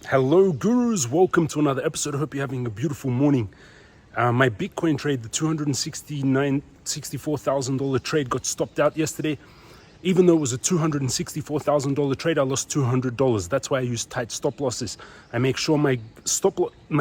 Hello, gurus. Welcome to another episode. I hope you're having a beautiful morning. My Bitcoin trade, the $264,000 trade, got stopped out yesterday. Even though it was a $264,000 trade, I lost $200. That's why I use tight stop losses. I make sure my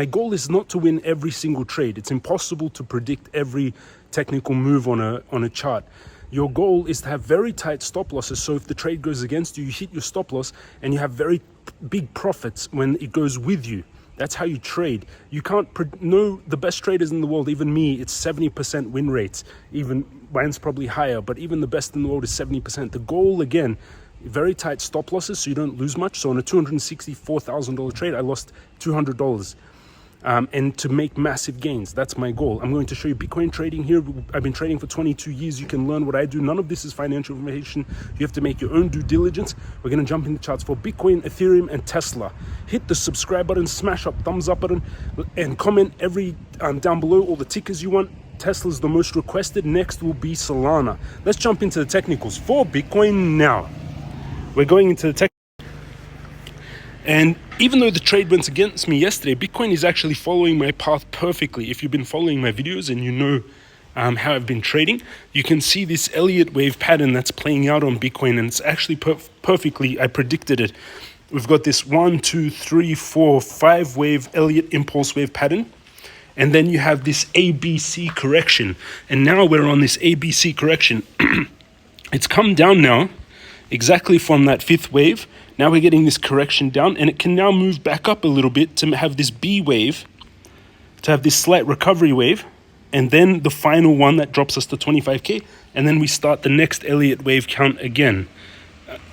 goal is not to win every single trade. It's impossible to predict every technical move on a chart. Your goal is to have very tight stop losses. So if the trade goes against you, you hit your stop loss and you have very big profits when it goes with you. That's how you trade. You can't know the best traders in the world. Even me, it's 70% win rates. Even mine's probably higher, but even the best in the world is 70%. The goal, again, very tight stop losses so you don't lose much. So on a $264,000 trade, I lost $200. And to make massive gains. That's my goal. I'm going to show you Bitcoin trading here. I've been trading for 22 years. You can learn what I do. None of this is financial information. You have to make your own due diligence. We're going to jump in the charts for Bitcoin, Ethereum, and Tesla. Hit the subscribe button, smash up thumbs up button, and comment down below all the tickers you want. Tesla's the most requested. Next will be Solana. Let's jump into the technicals for Bitcoin now. We're going into the technicals. And even though the trade went against me yesterday, Bitcoin is actually following my path perfectly. If you've been following my videos and you know how I've been trading, you can see this Elliott wave pattern that's playing out on Bitcoin, and it's actually perfectly, I predicted it. We've got this 1, 2, 3, 4, 5 wave Elliott impulse wave pattern. And then you have this ABC correction. And now we're on this ABC correction. It's come down now, exactly from that fifth wave. Now we're getting this correction down, and it can now move back up a little bit to have this B wave, to have this slight recovery wave, and then the final one that drops us to 25K, and then we start the next Elliott wave count again.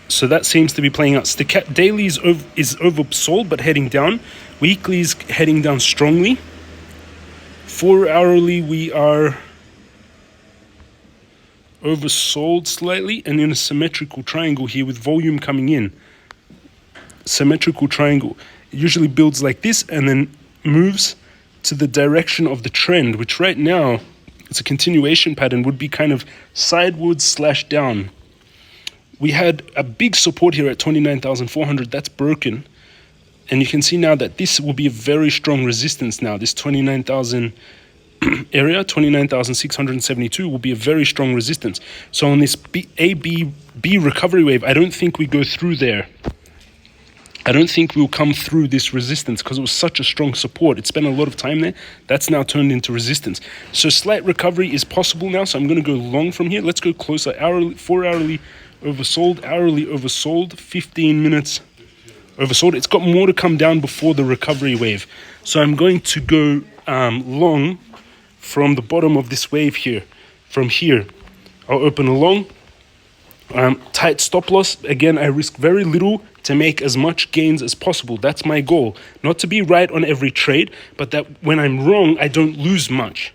So that seems to be playing out. Daily is oversold but heading down. Weekly is heading down strongly. 4 hourly we are oversold slightly, and in a symmetrical triangle here with volume coming in. Symmetrical triangle, it usually builds like this and then moves to the direction of the trend, which right now it's a continuation pattern, would be kind of sideways / down. We had a big support here at 29,400. That's broken, and you can see now that this will be a very strong resistance. Now this 29,000 area, 29,672 will be a very strong resistance. So on this B recovery wave, I don't think we go through there. I don't think we'll come through this resistance because it was such a strong support. It spent a lot of time there. That's now turned into resistance. So slight recovery is possible now. So I'm going to go long from here. Let's go closer. Hourly, 4 hourly oversold, hourly oversold, 15 minutes oversold. It's got more to come down before the recovery wave. So I'm going to go long from the bottom of this wave here. From here, I'll open a long. Tight stop loss. Again, I risk very little to make as much gains as possible. That's my goal. Not to be right on every trade, but that when I'm wrong, I don't lose much.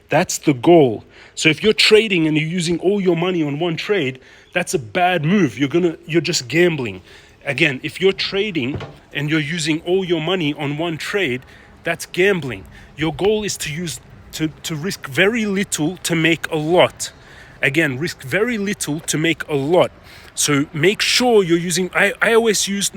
That's the goal. So if you're trading and you're using all your money on one trade, that's a bad move. You're just gambling. Again, if you're trading and you're using all your money on one trade, that's gambling. Your goal is to risk very little to make a lot. Again, risk very little to make a lot. So make sure you're using, I always use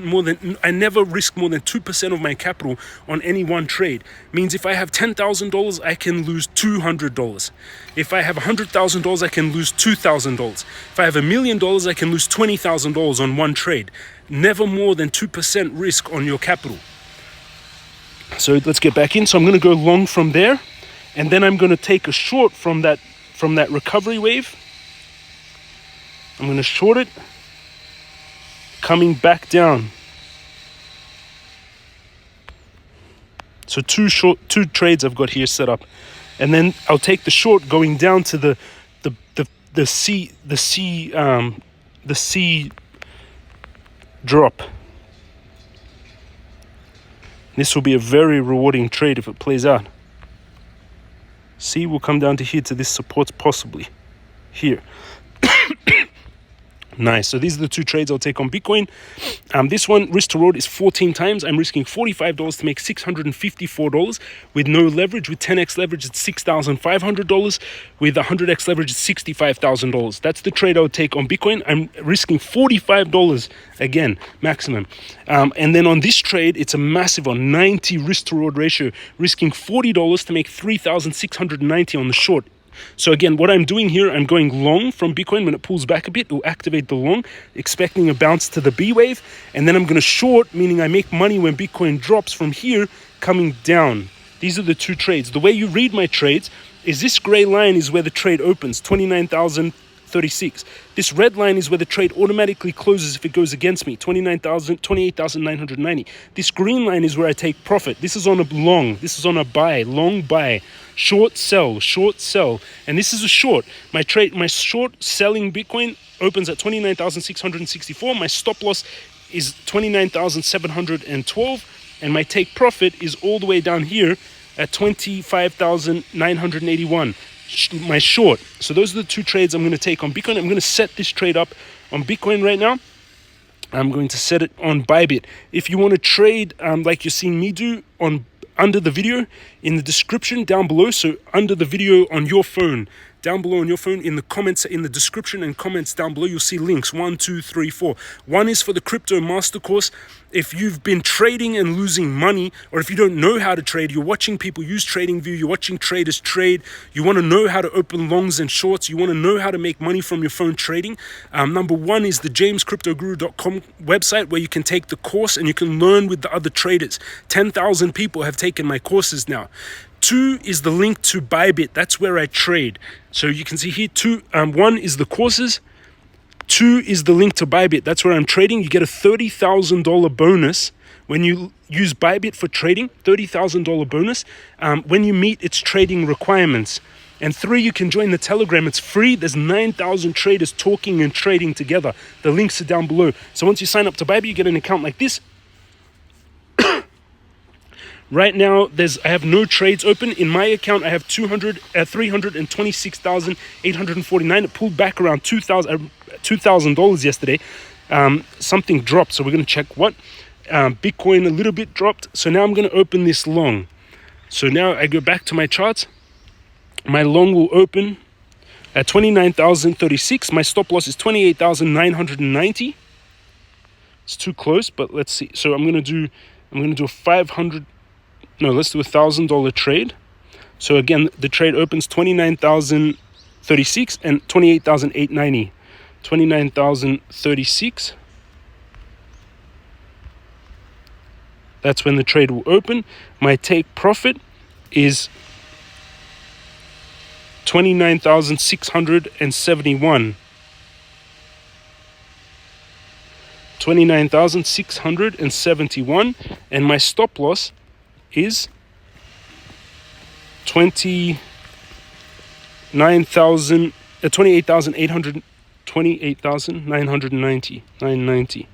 I never risk more than 2% of my capital on any one trade. Means if I have $10,000, I can lose $200. If I have $100,000, I can lose $2,000. If I have $1 million, I can lose $20,000 on one trade. Never more than 2% risk on your capital. So let's get back in. So I'm going to go long from there, and then I'm going to take a short from that recovery wave. I'm going to short it, coming back down. So two trades I've got here set up, and then I'll take the short going down to the C drop. This will be a very rewarding trade if it plays out. C will come down to here to this support, possibly here. Nice. So these are the two trades I'll take on Bitcoin. This one, risk to reward, is 14 times. I'm risking $45 to make $654 with no leverage. With 10x leverage, it's $6,500. With 100x leverage, it's $65,000. That's the trade I would take on Bitcoin. I'm risking $45 again, maximum. And then on this trade, it's a massive one, 90 risk to reward ratio, risking $40 to make $3,690 on the short. So again, what I'm doing here, I'm going long from Bitcoin. When it pulls back a bit, it will activate the long, expecting a bounce to the B wave. And then I'm going to short, meaning I make money when Bitcoin drops from here, coming down. These are the two trades. The way you read my trades is this gray line is where the trade opens, 29,036. This red line is where the trade automatically closes if it goes against me, 28,990. This green line is where I take profit. This is on a long, this is on a buy, long buy, short sell, and this is a short. My short selling Bitcoin opens at 29,664. My stop loss is 29,712, and my take profit is all the way down here at 25,981. My short. So those are the two trades I'm going to take on Bitcoin. I'm going to set this trade up on Bitcoin right now. I'm going to set it on Bybit. If you want to trade like you're seeing me do, on under the video in the description down below, so under the video on your phone, down below on your phone, in the comments, in the description and comments down below, you'll see links 1, 2, 3, 4. One is for the crypto master course. If you've been trading and losing money, or if you don't know how to trade, you're watching people use TradingView, you're watching traders trade, you want to know how to open longs and shorts, you want to know how to make money from your phone trading, number one is the jamescryptoguru.com website, where you can take the course and you can learn with the other traders. 10,000 people have taken my courses now. 2 is the link to Bybit. That's where I trade. So you can see here, 1 is the courses. 2 is the link to Bybit. That's where I'm trading. You get a $30,000 bonus when you use Bybit for trading. $30,000 bonus when you meet its trading requirements. And 3, you can join the Telegram. It's free. There's 9,000 traders talking and trading together. The links are down below. So once you sign up to Bybit, you get an account like this. Right now, I have no trades open. In my account, I have $326,849. It pulled back around $2,000 yesterday. Something dropped, so we're going to check what. Bitcoin a little bit dropped. So now I'm going to open this long. So now I go back to my charts. My long will open at 29,036. My stop loss is 28,990. It's too close, but let's see. So I'm going to do a 500. No, let's do $1,000 trade. So again, the trade opens 29,036 and 28,890. 29,036. That's when the trade will open. My take profit is 29,671. 29,671, and my stop loss is 28,990.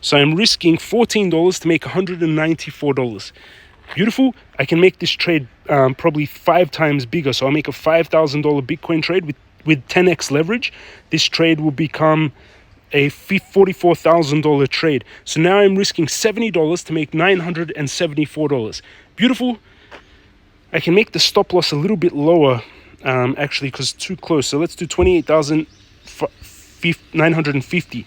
So I'm risking $14 to make $194. Beautiful. I can make this trade probably 5 times bigger. So I'll make a $5,000 Bitcoin trade with 10x leverage. This trade will become a $44,000 trade. So now I'm risking $70 to make $974. Beautiful. I can make the stop loss a little bit lower, actually, because it's too close. So let's do 28,950.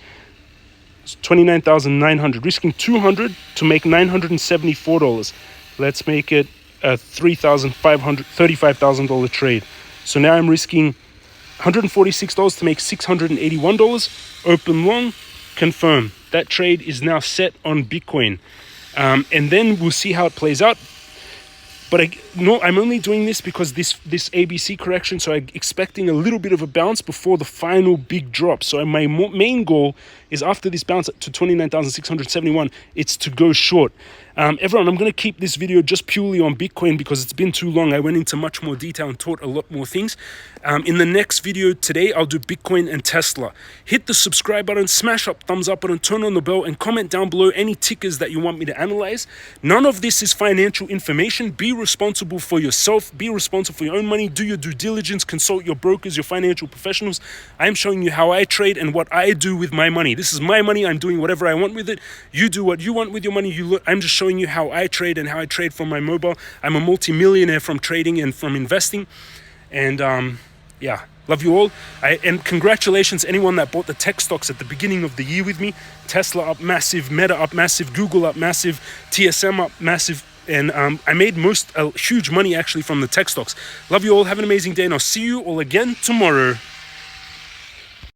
29,900. Risking $200 to make $974. Let's make it a $35,000 trade. So now I'm risking $146 to make $681. Open long, confirm. That trade is now set on Bitcoin. And then we'll see how it plays out. But I'm only doing this because this ABC correction, so I'm expecting a little bit of a bounce before the final big drop. So my main goal is, after this bounce to 29,671, it's to go short. Everyone, I'm going to keep this video just purely on Bitcoin because it's been too long. I went into much more detail and taught a lot more things. In the next video today, I'll do Bitcoin and Tesla. Hit the subscribe button, smash up thumbs up button, turn on the bell, and comment down below any tickers that you want me to analyze. None of this is financial information. Be responsible for yourself. Be responsible for your own money. Do your due diligence. Consult your brokers, your financial professionals. I'm showing you how I trade and what I do with my money. This is my money. I'm doing whatever I want with it. You do what you want with your money. I'm just showing you how I trade and how I trade from my mobile. I'm a multi-millionaire from trading and from investing. And yeah, love you all. And congratulations anyone that bought the tech stocks at the beginning of the year with me. Tesla up massive, Meta up massive, Google up massive, TSM up massive. And I made huge money actually from the tech stocks. Love you all. Have an amazing day, and I'll see you all again tomorrow.